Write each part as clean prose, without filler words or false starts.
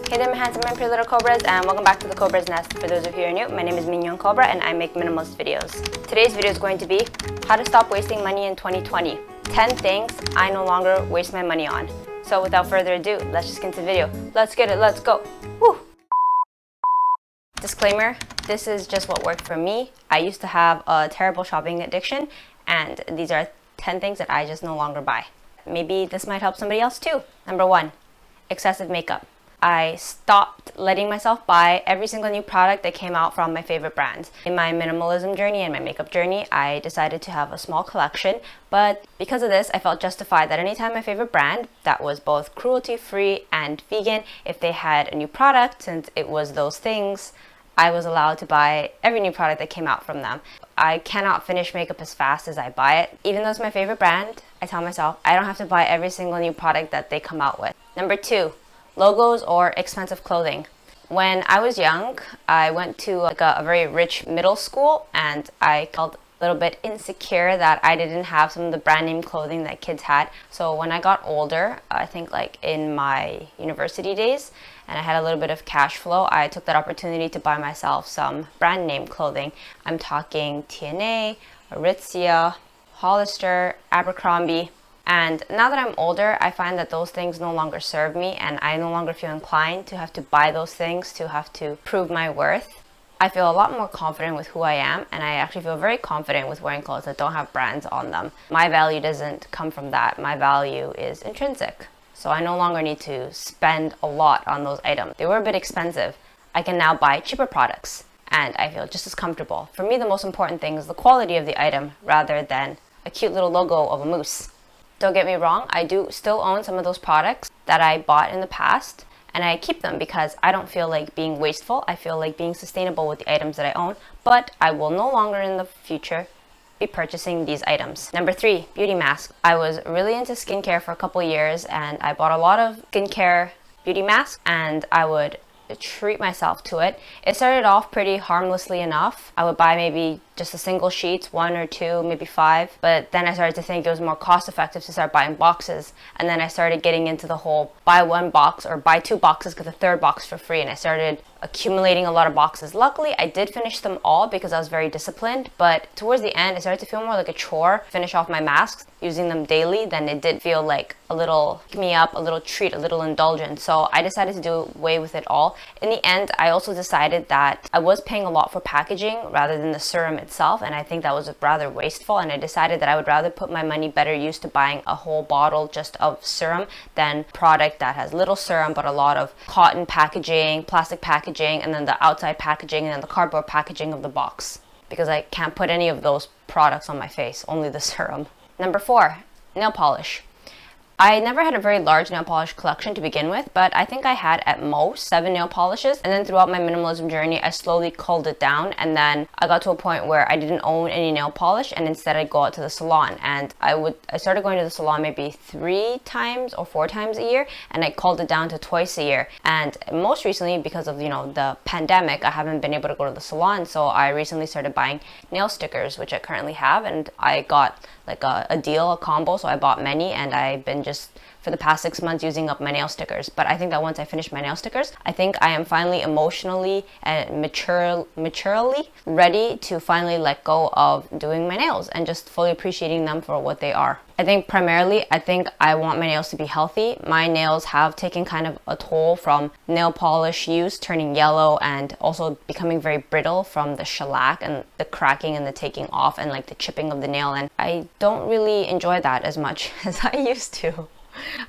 Hey there, my handsome and pretty little Cobras, and welcome back to the Cobra's Nest. For those of you who are new, my name is Mignon Cobra and I make minimalist videos. Today's video is going to be how to stop wasting money in 2020. 10 things I no longer waste my money on. So without further ado, let's just get into the video. Let's get it, let's go. Woo! Disclaimer, this is just what worked for me. I used to have a terrible shopping addiction, and these are 10 things that I just no longer buy. Maybe this might help somebody else too. Number 1, excessive makeup. I stopped letting myself buy every single new product that came out from my favorite brands. In my minimalism journey and my makeup journey, I decided to have a small collection, but because of this, I felt justified that anytime my favorite brand that was both cruelty-free and vegan, if they had a new product, since it was those things, I was allowed to buy every new product that came out from them. I cannot finish makeup as fast as I buy it. Even though it's my favorite brand, I tell myself I don't have to buy every single new product that they come out with. Number 2, logos or expensive clothing. When I was young, I went to a very rich middle school, and I felt a little bit insecure that I didn't have some of the brand name clothing that kids had. So when I got older, I think like in my university days, and I had a little bit of cash flow, I took that opportunity to buy myself some brand name clothing. I'm talking TNA, Artizia, Hollister, Abercrobie. And now that I'm older, I find that those things no longer serve me, and I no longer feel inclined to have to buy those things to have to prove my worth. I feel a lot more confident with who I am, and I actually feel very confident with wearing clothes that don't have brands on them. My value doesn't come from that. My value is intrinsic. So I no longer need to spend a lot on those items. They were a bit expensive. I can now buy cheaper products, and I feel just as comfortable. For me, the most important thing is the quality of the item rather than a cute little logo of a moose. Don't get me wrong, I do still own some of those products that I bought in the past, and I keep them because I don't feel like being wasteful. I feel like being sustainable with the items that I own, but I will no longer in the future be purchasing these items. Number 3, beauty masks. I was really into skincare for a couple years, and I bought a lot of skincare beauty masks, and I would treat myself to it. It started off pretty harmlessly enough. I would buy maybe just a single sheets, 1 or 2, maybe 5, but then I started to think it was more cost effective to start buying boxes, and then I started getting into the whole buy 1 box or buy 2 boxes, get the 3rd box for free, and I started accumulating a lot of boxes. Luckily, I did finish them all because I was very disciplined, but towards the end, it started to feel more like a chore to finish off my masks, using them daily, than it did feel like a little pick me up, a little treat, a little indulgence. So I decided to do away with it all. In the end, I also decided that I was paying a lot for packaging rather than the serum itself, and I think that was rather wasteful, and I decided that I would rather put my money better use to buying a whole bottle just of serum than product that has little serum but a lot of cotton packaging, plastic packaging, and then the outside packaging, and then the cardboard packaging of the box, because I can't put any of those products on my face, only the serum. Number 4, nail polish. I never had a very large nail polish collection to begin with, but I think I had at most 7 nail polishes, and then throughout my minimalism journey I slowly culled it down, and then I got to a point where I didn't own any nail polish, and instead I'd go out to the salon, and I started going to the salon maybe 3 times or 4 times a year, and I culled it down to twice a year. And most recently, because of the pandemic, I haven't been able to go to the salon, so I recently started buying nail stickers, which I currently have, and I got like a deal, a combo, so I bought many, and I've been just for the past 6 months using up my nail stickers. But I think that once I finish my nail stickers, I think I am finally emotionally and maturely ready to finally let go of doing my nails and just fully appreciating them for what they are. I think primarily, I want my nails to be healthy. My nails have taken kind of a toll from nail polish use, turning yellow, and also becoming very brittle from the shellac and the cracking and the taking off and like the chipping of the nail, and I don't really enjoy that as much as I used to.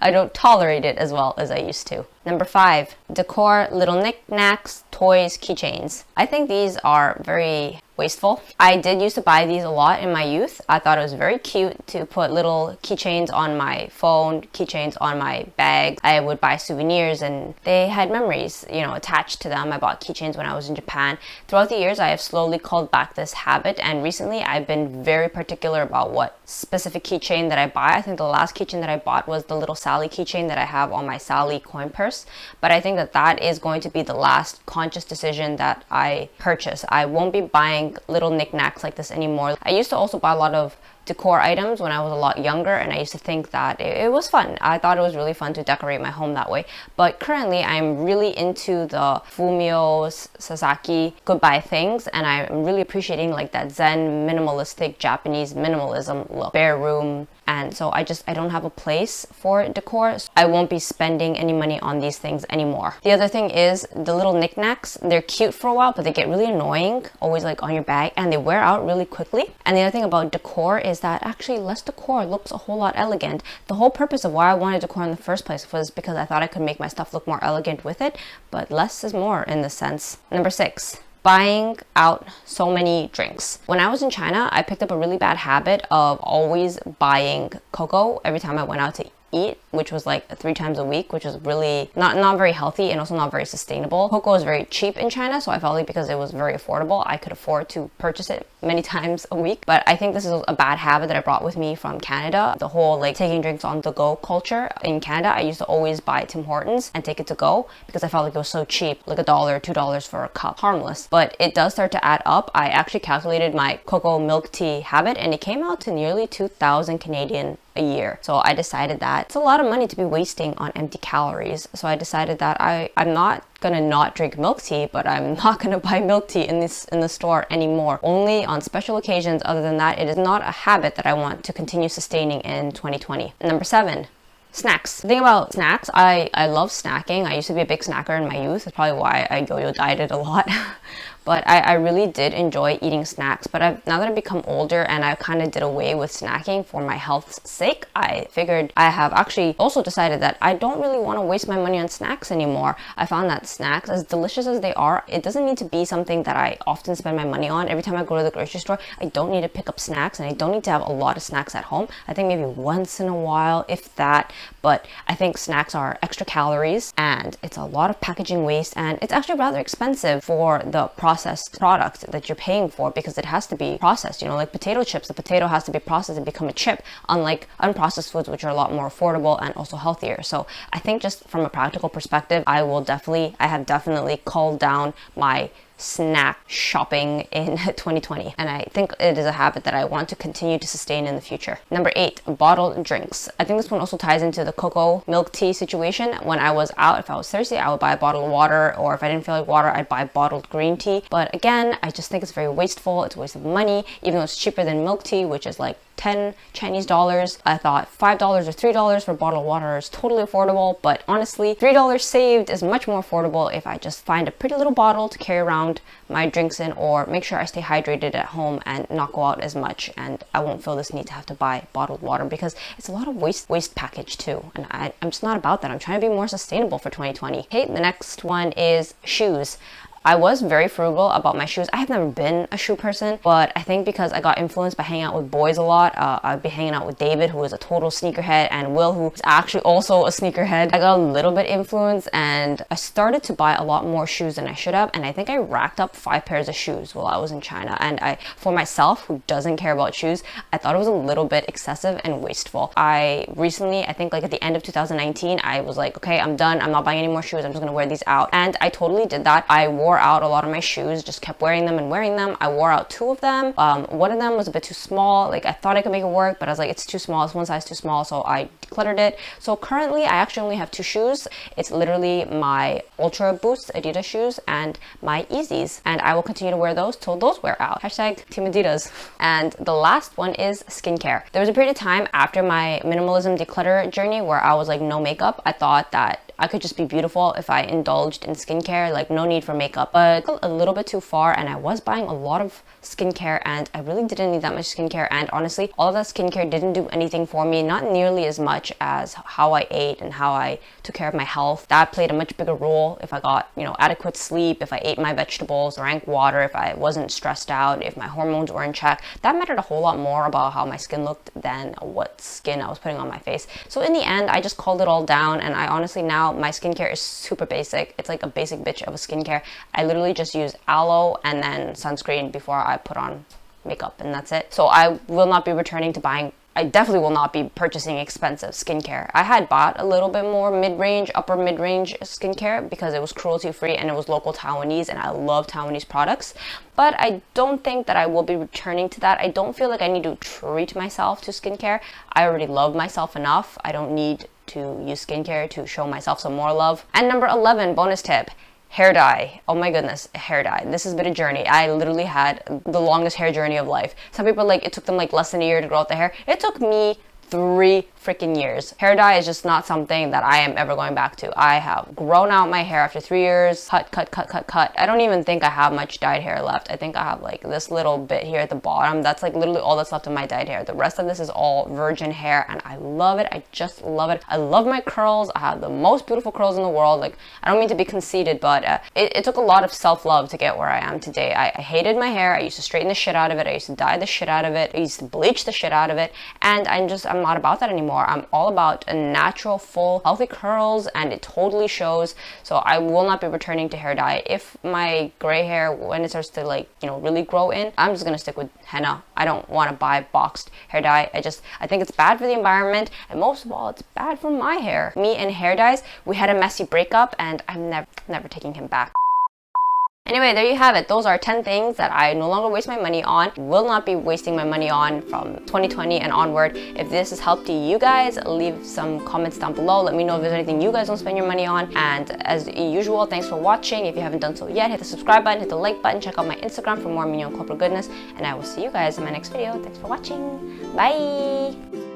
I don't tolerate it as well as I used to. Number 5, decor, little knickknacks, toys, keychains. I think these are very wasteful. I did used to buy these a lot in my youth. I thought it was very cute to put little keychains on my phone, keychains on my bag. I would buy souvenirs, and they had memories, attached to them. I bought keychains when I was in Japan. Throughout the years, I have slowly culled back this habit, and recently I've been very particular about what specific keychain that I buy. I think the last keychain that I bought was the little Sally keychain that I have on my Sally coin purse, but I think that is going to be the last conscious decision that I purchase. I won't be buying little knickknacks like this anymore. I used to also buy a lot of decor items when I was a lot younger, and I used to think that it was fun. I thought it was really fun to decorate my home that way. But currently I'm really into the Fumio Sasaki goodbye things, and I'm really appreciating like that Zen minimalistic Japanese minimalism look, bare room. And so I don't have a place for decor. So I won't be spending any money on these things anymore. The other thing is the little knickknacks. They're cute for a while, but they get really annoying, always like on your bag, and they wear out really quickly. And the other thing about decor is that actually less decor looks a whole lot elegant. The whole purpose of why I wanted decor in the first place was because I thought I could make my stuff look more elegant with it, but less is more in this sense. Number 6. Buying out so many drinks. When I was in China, I picked up a really bad habit of always buying cocoa every time I went out to eat, which was like 3 times a week, which was really not very healthy and also not very sustainable. Cocoa is very cheap in China, so I felt like because it was very affordable, I could afford to purchase it many times a week. But I think this is a bad habit that I brought with me from Canada. The whole like taking drinks on the go culture. In Canada, I used to always buy Tim Hortons and take it to go because I felt like it was so cheap, like $1, $2 for a cup, harmless. But it does start to add up. I actually calculated my cocoa milk tea habit, and it came out to nearly 2,000 Canadian a year. So I decided that it's a lot of money to be wasting on empty calories. So I decided that I'm not gonna not drink milk tea, but I'm not gonna buy milk tea in the store anymore. Only on special occasions. Other than that, it is not a habit that I want to continue sustaining in 2020. Number 7. Snacks. The thing about snacks, I love snacking. I used to be a big snacker in my youth. That's probably why I yo-yo dieted a lot. But I really did enjoy eating snacks. But now that I've become older and I kind of did away with snacking for my health's sake, I figured I have actually also decided that I don't really want to waste my money on snacks anymore. I found that snacks, as delicious as they are, it doesn't need to be something that I often spend my money on. Every time I go to the grocery store, I don't need to pick up snacks, and I don't need to have a lot of snacks at home. I think maybe once in a while, if that. But I think snacks are extra calories, and it's a lot of packaging waste, and it's actually rather expensive for the processed product that you're paying for, because it has to be processed. You know, like potato chips, the potato has to be processed and become a chip, unlike unprocessed foods, which are a lot more affordable and also healthier. So I think just from a practical perspective, I have definitely culled down my snack shopping in 2020, and I think it is a habit that I want to continue to sustain in the future. Number 8, bottled drinks. I think this one also ties into the cocoa milk tea situation. When I was out, if I was thirsty, I would buy a bottle of water, or if I didn't feel like water, I'd buy bottled green tea. But again, I just think it's very wasteful. It's a waste of money, even though it's cheaper than milk tea, which is like 10 Chinese dollars. I thought $5 or $3 for a bottle of water is totally affordable, but honestly, $3 saved is much more affordable if I just find a pretty little bottle to carry around my drinks in, or make sure I stay hydrated at home and not go out as much, and I won't feel this need to have to buy bottled water, because it's a lot of waste package too, and I'm just not about that. I'm trying to be more sustainable for 2020. Okay, the next one is shoes. I was very frugal about my shoes. I have never been a shoe person, but I think because I got influenced by hanging out with boys a lot, I'd be hanging out with David, who is a total sneakerhead, and Will, who is actually also a sneakerhead. I got a little bit influenced, and I started to buy a lot more shoes than I should have, and I think I racked up 5 pairs of shoes while I was in China. And for myself, who doesn't care about shoes, I thought it was a little bit excessive and wasteful. I think like at the end of 2019, I was like, okay, I'm done. I'm not buying any more shoes. I'm just gonna wear these out. And I totally did that. I wore out a lot of my shoes, just kept wearing them and wearing them. I wore out 2 of them. One of them was a bit too small. Like I thought I could make it work, but I was like, it's too small. It's one size too small. So I decluttered it. So currently I actually only have 2 shoes. It's literally my Ultra Boost Adidas shoes and my Yeezys. And I will continue to wear those till those wear out. Hashtag Team Adidas. And the last one is skincare. There was a period of time after my minimalism declutter journey where I was like, no makeup. I thought that I could just be beautiful if I indulged in skincare, like no need for makeup. But a little bit too far, and I was buying a lot of skincare, and I really didn't need that much skincare. And honestly, all of that skincare didn't do anything for me, not nearly as much as how I ate and how I took care of my health. That played a much bigger role. If I got, adequate sleep, if I ate my vegetables, drank water, if I wasn't stressed out, if my hormones were in check, that mattered a whole lot more about how my skin looked than what skin I was putting on my face. So in the end, I just called it all down, and I honestly now, my skincare is super basic. It's like a basic bitch of a skincare. I literally just use aloe and then sunscreen before I put on makeup, and that's it. So I will not be returning to buying I definitely will not be purchasing expensive skincare. I had bought a little bit more mid-range, upper mid-range skincare because it was cruelty-free and it was local Taiwanese, and I love Taiwanese products. But I don't think that I will be returning to that. I don't feel like I need to treat myself to skincare. I already love myself enough. I don't need to use skincare to show myself some more love. And number 11, bonus tip. Hair dye. Oh my goodness, hair dye. This has been a journey. I literally had the longest hair journey of life. Some people like it took them like less than a year to grow out the hair. It took me 3 freaking years. Hair dye is just not something that I am ever going back to. I have grown out my hair after 3 years. Cut. I don't even think I have much dyed hair left. I think I have like this little bit here at the bottom. That's like literally all that's left of my dyed hair. The rest of this is all virgin hair, and I love it. I just love it. I love my curls. I have the most beautiful curls in the world. Like, I don't mean to be conceited, but it took a lot of self-love to get where I am today. I hated my hair. I used to straighten the shit out of it. I used to dye the shit out of it. I used to bleach the shit out of it. And I'm not about that anymore. I'm all about a natural, full, healthy curls, and it totally shows. So I will not be returning to hair dye. If my gray hair, when it starts to like, you know, really grow in, I'm just gonna stick with henna. I don't want to buy boxed hair dye. I think it's bad for the environment, and most of all, it's bad for my hair. Me and hair dyes, we had a messy breakup, and I'm never taking him back. Anyway, there you have it. Those are 10 things that I no longer waste my money on, will not be wasting my money on from 2020 and onward. If this has helped you guys, leave some comments down below. Let me know if there's anything you guys don't spend your money on. And as usual, thanks for watching. If you haven't done so yet, hit the subscribe button, hit the like button, check out my Instagram for more Mignon Cobra goodness, and I will see you guys in my next video. Thanks for watching. Bye!